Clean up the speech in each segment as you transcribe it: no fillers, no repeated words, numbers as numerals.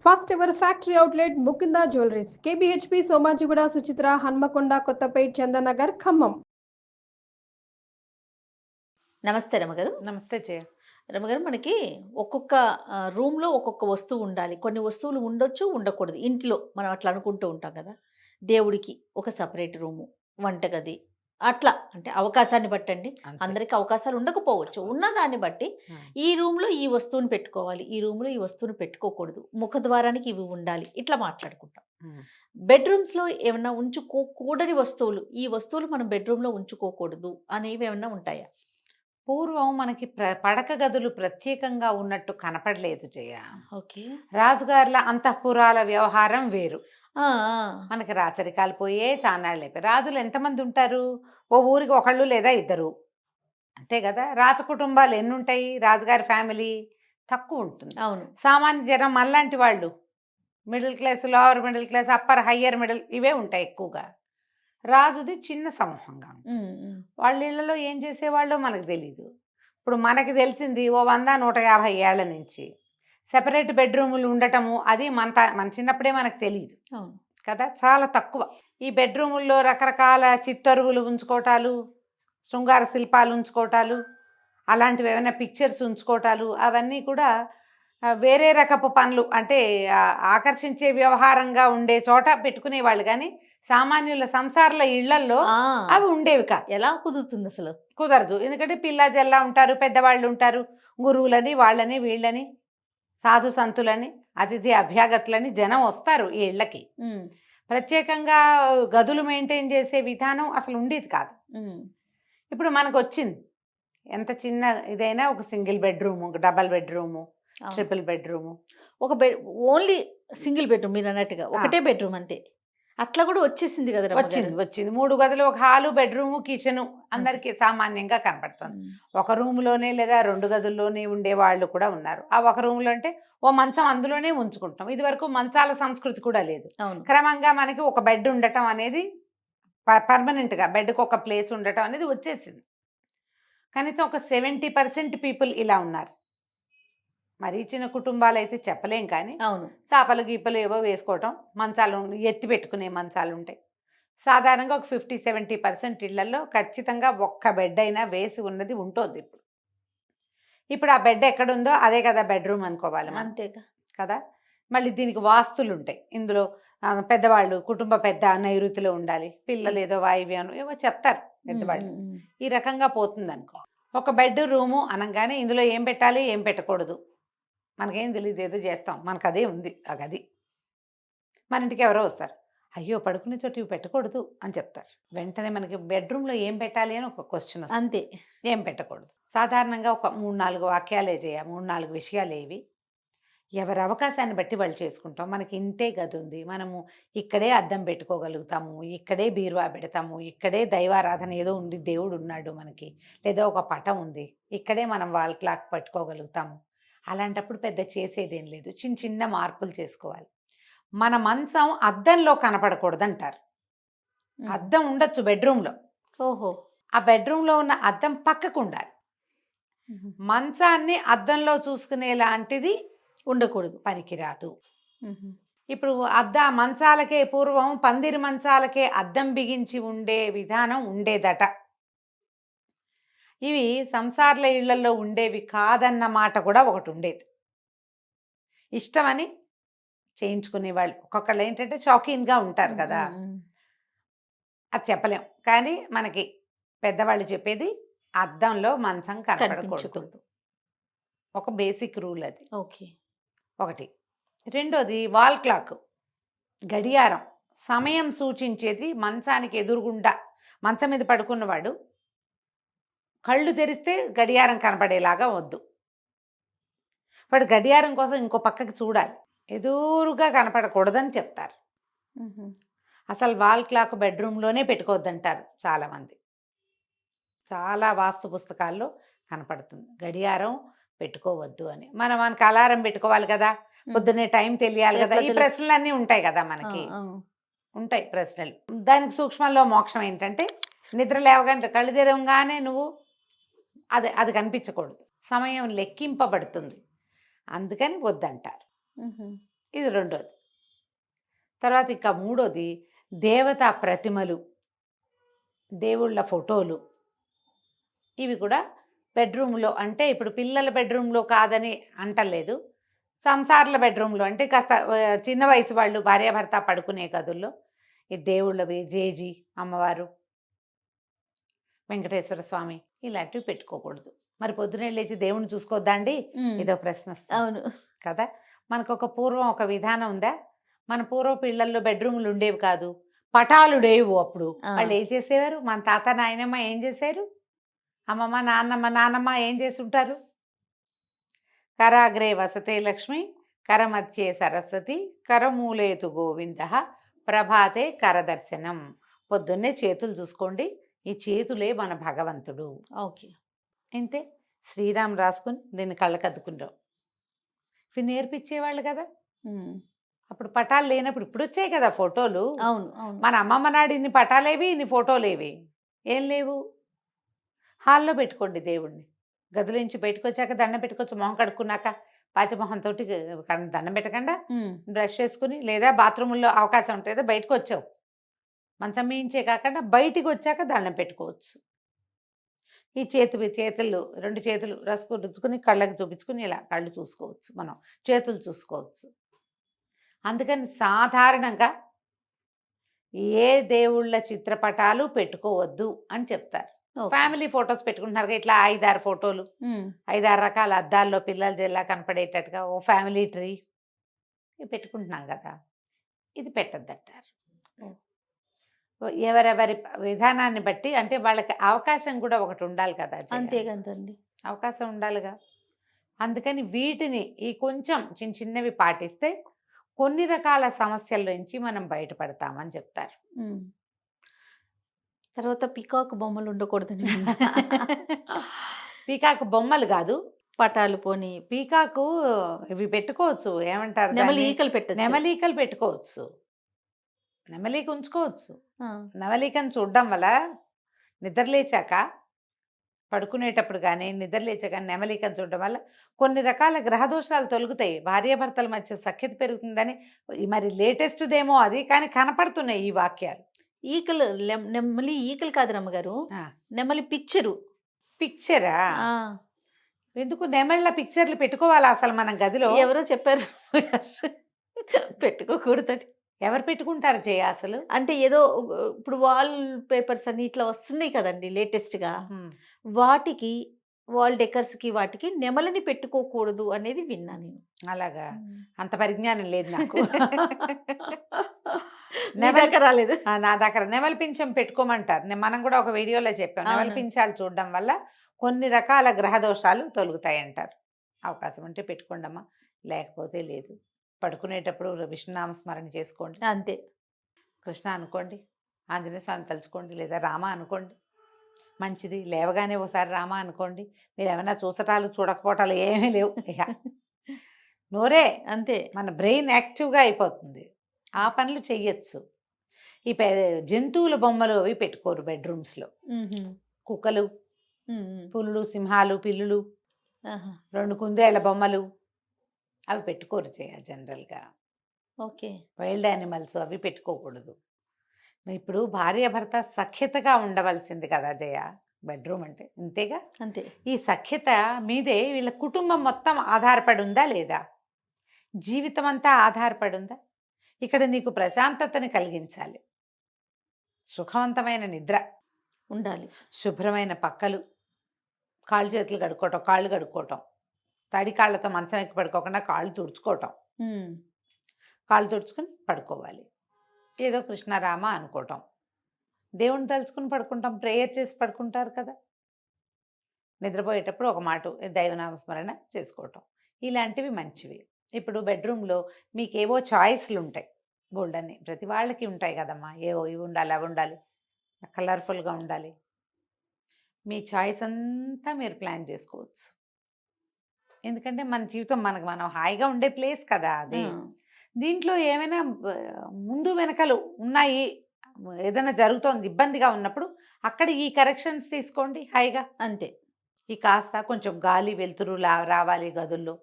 First ever factory outlet Mukunda jewelleries KBHP Somajiguda Suchitra Hanamkonda Kothapet Chandanagar Khammam. నమస్తే రమగారు. నమస్తే జయ. రమగారు, మనకి ఒక్కొక్క రూమ్లో ఒక్కొక్క వస్తువు ఉండాలి. కొన్ని వస్తువులు ఉండొచ్చు, ఉండకూడదు. ఇంట్లో మనం అట్లా అనుకుంటూ ఉంటాం కదా. దేవుడికి ఒక సపరేట్ రూము, వంటగది, అట్లా అంటే అవకాశాన్ని బట్టండి. అందరికి అవకాశాలు ఉండకపోవచ్చు. ఉన్న దాన్ని బట్టి ఈ రూమ్లో ఈ వస్తువుని పెట్టుకోవాలి, ఈ రూమ్లో ఈ వస్తువుని పెట్టుకోకూడదు, ముఖద్వారానికి ఇవి ఉండాలి, ఇట్లా మాట్లాడుకుంటాం. బెడ్రూమ్స్లో ఏమన్నా ఉంచుకోకూడని వస్తువులు, ఈ వస్తువులు మనం బెడ్రూమ్లో ఉంచుకోకూడదు అనేవి ఏమన్నా ఉంటాయా? పూర్వం మనకి పడక గదులు ప్రత్యేకంగా ఉన్నట్టు కనపడలేదు జయ. ఓకే. రాజుగారుల అంతఃపురాల వ్యవహారం వేరు. ఆ, మనకి రాచరికాలు పోయే చానాళ్ళు అయిపోయి. రాజులు ఎంతమంది ఉంటారు? ఓ ఊరికి ఒకళ్ళు లేదా ఇద్దరు, అంతే కదా. రాజ కుటుంబాలు ఎన్ని ఉంటాయి? రాజుగారి ఫ్యామిలీ తక్కువ ఉంటుంది. అవును. సామాన్య జనం మనలాంటి వాళ్ళు, middle class, lower middle class, upper higher middle, ఇవే ఉంటాయి ఎక్కువగా. రాజుది చిన్న సమూహంగా ఉంటుంది. వాళ్ళ ఇళ్లలో ఏం చేసేవాళ్ళో మనకు తెలీదు. ఇప్పుడు మనకి తెలిసింది ఓ 100-150 ఏళ్ల నుంచి సెపరేట్ బెడ్రూములు ఉండటము, అది మన చిన్నప్పుడే మనకు తెలియదు కదా, చాలా తక్కువ. ఈ బెడ్రూముల్లో రకరకాల చిత్తరువులు ఉంచుకోవటాలు, శృంగార శిల్పాలు ఉంచుకోవటాలు, అలాంటివి ఏమైనా పిక్చర్స్ ఉంచుకోవటాలు, అవన్నీ కూడా వేరే రకపు పనులు, అంటే ఆకర్షించే వ్యవహారంగా ఉండే చోట పెట్టుకునేవాళ్ళు. కానీ సామాన్యుల సంసారాల ఇళ్లల్లో అవి ఉండేవి కాదు. ఎలా కుదురుతుంది? అసలు కుదరదు. ఎందుకంటే పిల్ల జల్లా ఉంటారు, పెద్దవాళ్ళు ఉంటారు, గురువులని, వాళ్ళని వీళ్ళని, సాధు సంతులని, అతిథి అభ్యాగతులని జనం వస్తారు ఈ ఇళ్ళకి. ప్రత్యేకంగా గదులు మెయింటైన్ చేసే విధానం అసలు ఉండేది కాదు. ఇప్పుడు మనకు వచ్చింది. ఎంత చిన్న ఇదైనా ఒక single bedroom, double bedroom, triple bedroom, ఒక ఓన్లీ సింగిల్ బెడ్రూమ్, మీరు అన్నట్టుగా ఒకటే బెడ్రూమ్ అంతే. అట్లా కూడా వచ్చేసింది కదా. వచ్చింది 3 గదులు, ఒక హాలు, బెడ్రూము, కిచెను అందరికీ సామాన్యంగా కనపడుతుంది. ఒక రూమ్లోనే లేదా 2 గదుల్లోనే ఉండే వాళ్ళు కూడా ఉన్నారు. ఆ ఒక రూమ్లో అంటే ఓ మంచం అందులోనే ఉంచుకుంటాం. ఇది వరకు మంచాల సంస్కృతి కూడా లేదు. క్రమంగా మనకి ఒక బెడ్ ఉండటం అనేది పర్మనెంట్గా, బెడ్కి ఒక ప్లేస్ ఉండటం అనేది వచ్చేసింది. కనీసం ఒక 70% పీపుల్ ఇలా ఉన్నారు. మరీ చిన్న కుటుంబాలు అయితే చెప్పలేం, కానీ అవును, చాపలు గీపలు ఏవో వేసుకోవటం, మంచాలు ఎత్తి పెట్టుకునే మంచాలు ఉంటాయి. సాధారణంగా ఒక 50-70% ఇళ్లలో ఖచ్చితంగా ఒక్క బెడ్ అయినా వేసి ఉన్నది ఉంటుంది. ఇప్పుడు ఆ బెడ్ ఎక్కడుందో అదే కదా బెడ్రూమ్ అనుకోవాలి, అంతేగా కదా. మళ్ళీ దీనికి వాస్తులు ఉంటాయి. ఇందులో పెద్దవాళ్ళు, కుటుంబ పెద్ద నైరుతిలో ఉండాలి, పిల్లలు ఏదో వాయువ్యం ఏవో చెప్తారు పెద్దవాళ్ళు. ఈ రకంగా పోతుంది అనుకో. ఒక బెడ్ రూము అనగానే ఇందులో ఏం పెట్టాలి, ఏం పెట్టకూడదు మనకేం తెలియదు, ఏదో చేస్తాం, మనకు అదే ఉంది ఆ గది. మన ఇంటికి ఎవరో వస్తారు, అయ్యో పడుకునే చోట ఇవి పెట్టకూడదు అని చెప్తారు. వెంటనే మనకి బెడ్రూమ్లో ఏం పెట్టాలి అని ఒక క్వశ్చన్ అంతే. ఏం పెట్టకూడదు. సాధారణంగా ఒక 3-4 వాక్యాలే చేయ, 3-4 విషయాలు ఏవి, ఎవరి అవకాశాన్ని బట్టి వాళ్ళు చేసుకుంటాం. మనకి ఇంతే గది ఉంది, మనము ఇక్కడే అద్దం పెట్టుకోగలుగుతాము, ఇక్కడే బీరువా పెడతాము, ఇక్కడే దైవారాధన ఏదో ఉంది, దేవుడు ఉన్నాడు మనకి, లేదా ఒక పటం ఉంది, ఇక్కడే మనం వాల్ క్లాక్ పెట్టుకోగలుగుతాము. అలాంటప్పుడు పెద్ద చేసేదేం లేదు, చిన్న చిన్న మార్పులు చేసుకోవాలి. మన మంచం అద్దంలో కనపడకూడదు అంటారు. అద్దం ఉండొచ్చు బెడ్రూమ్లో. ఓహో. ఆ బెడ్రూమ్లో ఉన్న అద్దం పక్కకు ఉండాలి. మంచాన్ని అద్దంలో చూసుకునేలాంటిది ఉండకూడదు, పనికిరాదు. ఇప్పుడు మంచాలకే పూర్వం పందిరి మంచాలకే అద్దం బిగించి ఉండే విధానం ఉండేదట. ఇవి సంసార్ల ఇళ్లలో ఉండేవి కాదన్న మాట కూడా ఒకటి ఉండేది. ఇష్టమని చేయించుకునేవాళ్ళు. ఒక్కొక్కళ్ళు ఏంటంటే షాకీన్గా ఉంటారు కదా, అది చెప్పలేం. కానీ మనకి పెద్దవాళ్ళు చెప్పేది అద్దంలో మంచం కనపడకూడదు, ఒక బేసిక్ రూల్ అది. ఓకే. ఒకటి. రెండోది వాల్ క్లాక్, గడియారం, సమయం సూచించేది. మంచానికి ఎదురుగుండా మంచం మీద పడుకున్నవాడు కళ్ళు తెరిస్తే గడియారం కనపడేలాగా వద్దు. వాడు గడియారం కోసం ఇంకో పక్కకి చూడాలి, ఎదురుగా కనపడకూడదని చెప్తారు. అసలు వాల్ క్లాక్ బెడ్రూమ్లోనే పెట్టుకోవద్దంటారు చాలామంది. చాలా వాస్తు పుస్తకాల్లో కనపడుతుంది గడియారం పెట్టుకోవద్దు అని. మనకి అలారం పెట్టుకోవాలి కదా, పొద్దున్నే టైం తెలియాలి కదా, ఈ ప్రశ్నలు అన్నీ ఉంటాయి కదా, మనకి ఉంటాయి ప్రశ్నలు. దానికి సూక్ష్మంలో మోక్షం ఏంటంటే నిద్ర లేవగానే కళ్ళు తెరవగానే నువ్వు అది కనిపించకూడదు, సమయం లెక్కింపబడుతుంది, అందుకని వద్దంటారు. ఇది రెండోది. తర్వాత ఇంకా మూడోది దేవతా ప్రతిమలు, దేవుళ్ళ ఫోటోలు. ఇవి కూడా బెడ్రూమ్లో, అంటే ఇప్పుడు పిల్లల బెడ్రూమ్లో కాదని అంటలేదు, సంసారాల బెడ్రూమ్లో అంటే కాస్త చిన్న వయసు వాళ్ళు భార్యాభర్త పడుకునే గదుల్లో ఈ దేవుళ్ళవి, జేజీ అమ్మవారు, వెంకటేశ్వర స్వామి ఇలాంటివి పెట్టుకోకూడదు. మరి పొద్దునే లేచి దేవుణ్ణి చూసుకోవద్దా అండి? ఇదో ప్రశ్న వస్తుంది అవును. కదా. మనకు పూర్వం ఒక విధానం ఉందా? మన పూర్వపు ఇళ్లల్లో బెడ్రూమ్లు ఉండేవి కాదు, పటాలు లేవు. అప్పుడు వాళ్ళు ఏం చేసేవారు? మన తాత నాయనమ్మ ఏం చేశారు? అమ్మమ్మ నాన్నమ్మ ఏం చేస్తుంటారు? కరాగ్రే వసతే లక్ష్మి, కరమధ్యే సరస్వతి, కరమూలేతు గోవింద, ప్రభాతే కరదర్శనం. పొద్దున్నే చేతులు చూసుకోండి, ఈ చేతులే మన భగవంతుడు. ఓకే. ఇంతే. శ్రీరామ్ రాసుకుని దీన్ని కళ్ళకద్దుకుంటాం. ఇవి నేర్పించేవాళ్ళు కదా. అప్పుడు పటాలు లేనప్పుడు, ఇప్పుడు వచ్చాయి కదా ఫోటోలు. అవును అవును. మన అమ్మమ్మ నాడు ఇన్ని పటాలేవి, ఇన్ని ఫోటోలేవి ఏం లేవు. హాల్లో పెట్టుకోండి దేవుణ్ణి. గదిలో నుంచి బయటకు వచ్చాక దండం పెట్టుకోవచ్చు. మొహం కడుక్కున్నాక పాచమొహంతో దండం పెట్టకుండా బ్రష్ చేసుకుని, లేదా బాత్రూముల్లో అవకాశం ఉంటుంది బయటకు వచ్చావు, మంచం మీయించే కాకుండా బయటికి వచ్చాక దండం పెట్టుకోవచ్చు. ఈ చేతులు రెండు చేతులు రసుకు రుద్దుకుని కళ్ళకి చూపించుకుని ఇలా కళ్ళు చూసుకోవచ్చు, మనం చేతులు చూసుకోవచ్చు. అందుకని సాధారణంగా ఏ దేవుళ్ళ చిత్రపటాలు పెట్టుకోవద్దు అని చెప్తారు. ఫ్యామిలీ ఫొటోస్ పెట్టుకుంటున్నారు ఇట్లా 5-6 ఫోటోలు, 5-6 రకాల అద్దాల్లో పిల్లల జిల్లా కనపడేటట్టుగా ఓ ఫ్యామిలీ ట్రీ పెట్టుకుంటున్నాం కదా, ఇది పెట్టద్దంటారు. ఎవరెవరి విధానాన్ని బట్టి, అంటే వాళ్ళకి అవకాశం కూడా ఒకటి ఉండాలి కదా. అంతే కదండి, అవకాశం ఉండాలిగా. అందుకని వీటిని ఈ కొంచెం చిన్న చిన్నవి పాటిస్తే కొన్ని రకాల సమస్యల నుంచి మనం బయటపడతామని చెప్తారు. తర్వాత పీకాక్ బొమ్మలు ఉండకూడదని. పీకాకు బొమ్మలు కాదు, పటాలు పోని పీకాకు ఇవి పెట్టుకోవచ్చు. ఏమంటారు? నెమలీకలు పెట్టచ్చు. నెమలీకలు పెట్టుకోవచ్చు, నెమలీక ఉంచుకోవచ్చు. నెమలీకను చూడడం వల్ల నిద్రలేచాక, పడుకునేటప్పుడు కానీ నిద్రలేచాక నెమలీకను చూడడం వల్ల కొన్ని రకాల గ్రహదోషాలు తొలుగుతాయి, భార్యాభర్తల మధ్య సఖ్యత పెరుగుతుందని. మరి లేటెస్ట్దేమో అది, కానీ కనపడుతున్నాయి ఈ వాక్యాలు. ఈకలు, నెమలి ఈకలు కాదు రమ్మగారు, నెమలి పిక్చరా? ఎందుకు నెమళ్ళ పిక్చర్లు పెట్టుకోవాలా అసలు మనం గదిలో? ఎవరో చెప్పారు పెట్టుకోకూడదని. ఎవరు పెట్టుకుంటారు చేయ అసలు? అంటే ఏదో ఇప్పుడు వాల్ పేపర్స్ అని ఇట్లా వస్తున్నాయి కదండి లేటెస్ట్గా, వాటికి వాల్ డెకర్స్కి వాటికి నెమలని పెట్టుకోకూడదు అనేది విన్నా నేను. అలాగా? అంత పరిజ్ఞానం లేదు నాకు. రాలేదు నా దగ్గర నెమలి పింఛం పెట్టుకోమంటారు. మనం కూడా ఒక వీడియోలో చెప్పాం, నెమలి పింఛాలు చూడడం వల్ల కొన్ని రకాల గ్రహదోషాలు తొలుగుతాయి అంటారు. అవకాశం ఉంటే పెట్టుకోండమ్మా, లేకపోతే లేదు. పడుకునేటప్పుడు విష్ణునామ స్మరణ చేసుకోండి, అంతే. కృష్ణ అనుకోండి, ఆంజనేయ స్వామి తలుచుకోండి, లేదా రామ అనుకోండి, మంచిది. లేవగానే ఒకసారి రామ అనుకోండి. మీరు ఏమైనా చూసటాలు చూడకపోవటాలు ఏమీ లేవు, ఇక నోరే అంతే. మన బ్రెయిన్ యాక్టివ్గా అయిపోతుంది, ఆ పనులు చెయ్యొచ్చు. ఈ జంతువుల బొమ్మలు అవి పెట్టుకోరు బెడ్రూమ్స్లో. కుక్కలు, పులులు, సింహాలు, పిల్లులు, 2 కుందేళ్ల బొమ్మలు అవి పెట్టుకోరు జనరల్గా. ఓకే. వైల్డ్ యానిమల్స్ అవి పెట్టుకోకూడదు. ఇప్పుడు భార్యాభర్త సఖ్యతగా ఉండవలసింది కదా జయ, బెడ్రూమ్ అంటే ఇంతేగా. అంతే. ఈ సఖ్యత మీదే వీళ్ళ కుటుంబం మొత్తం ఆధారపడి ఉందా లేదా? జీవితం అంతా ఆధారపడి ఉందా? ఇక్కడ నీకు ప్రశాంతతని కలిగించాలి, సుఖవంతమైన నిద్ర ఉండాలి, శుభ్రమైన పక్కలు, కాళ్ళు చేతులు కడుక్కోవటం, కాళ్ళు కడుక్కోవటం, తడి కాళ్ళతో మంచం ఎక్కి పడుకోకుండా కాళ్ళు తుడుచుకోవటం, కాళ్ళు తుడుచుకుని పడుకోవాలి. ఏదో కృష్ణరామ అనుకోవటం, దేవుని తలుచుకుని పడుకుంటాం, ప్రేయర్ చేసి పడుకుంటారు కదా. నిద్రపోయేటప్పుడు ఒక మాట దైవనామస్మరణ చేసుకోవటం, ఇలాంటివి మంచివి. ఇప్పుడు బెడ్రూమ్లో మీకేవో చాయిస్లు ఉంటాయి, బోల్డన్ని ప్రతి వాళ్ళకి ఉంటాయి కదమ్మా. ఏవో ఇవి ఉండాలి, అవి ఉండాలి, కలర్ఫుల్గా ఉండాలి. మీ చాయిస్ అంతా మీరు ప్లాన్ చేసుకోవచ్చు. ఎందుకంటే మన జీవితం మనం హాయిగా ఉండే ప్లేస్ కదా అది. దీంట్లో ఏమైనా ముందు వెనకలు ఉన్నాయి, ఏదైనా జరుగుతోంది ఇబ్బందిగా ఉన్నప్పుడు అక్కడ ఈ కరెక్షన్స్ తీసుకోండి హాయిగా. అంతే. ఈ కాస్త కొంచెం గాలి వెలుతురు రావాలి గదుల్లో,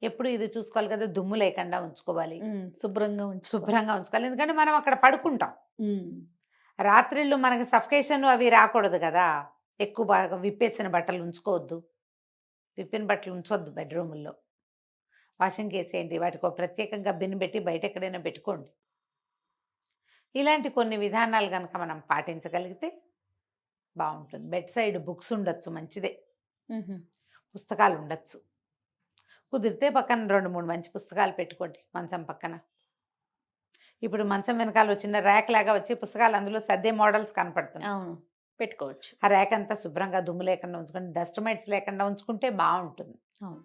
ఎప్పుడు ఇది చూసుకోవాలి కదా, దుమ్ము లేకుండా ఉంచుకోవాలి, శుభ్రంగా ఉంచు. శుభ్రంగా ఉంచుకోవాలి. ఎందుకంటే మనం అక్కడ పడుకుంటాం. ఉమ్, రాత్రిళ్ళు మనకి సఫికేషన్ అవి రాకూడదు కదా, ఎక్కువ బాగా విప్పేసిన బట్టలు ఉంచుకోవద్దు, విప్పిన బట్టలు ఉంచొద్దు బెడ్రూముల్లో. వాషింగ్ వేసేయండి, వాటికి ఒక ప్రత్యేకంగా బిన్ పెట్టి బయట ఎక్కడైనా పెట్టుకోండి. ఇలాంటి కొన్ని విధానాలు కనుక మనం పాటించగలిగితే బాగుంటుంది. బెడ్ సైడ్ బుక్స్ ఉండొచ్చు, మంచిదే. ఉహుం. పుస్తకాలు ఉండొచ్చు. కుదిరితే పక్కన 2-3 మంచి పుస్తకాలు పెట్టుకోండి మంచం పక్కన. ఇప్పుడు మంచం వెనకాల వచ్చిన ర్యాక్ లాగా వచ్చి పుస్తకాలు అందులో సర్దే మోడల్స్ కనపడుతున్నాయి. అవును, పెట్టుకోవచ్చు. ఆ ర్యాక్ అంతా శుభ్రంగా దుమ్ము లేకుండా ఉంచుకొని, డస్ట్ మైట్స్ లేకుండా ఉంచుకుంటే బాగుంటుంది. అవును.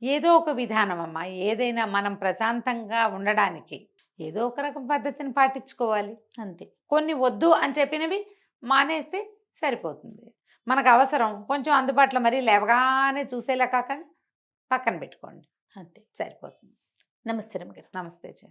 ఏదో ఒక విధానం అమ్మా, ఏదైనా మనం ప్రశాంతంగా ఉండడానికి ఏదో ఒక రకం పద్ధతిని పాటించుకోవాలి. అంతే. కొన్ని వద్దు అని చెప్పినవి మానేస్తే సరిపోతుంది. మనకు అవసరం కొంచెం అందుబాటులో, మరీ లేవగానే చూసేలా కాకుండా పక్కన పెట్టుకోండి, అంతే. సరిపోతుంది. నమస్తే రమ్య గారు. నమస్తే జయ.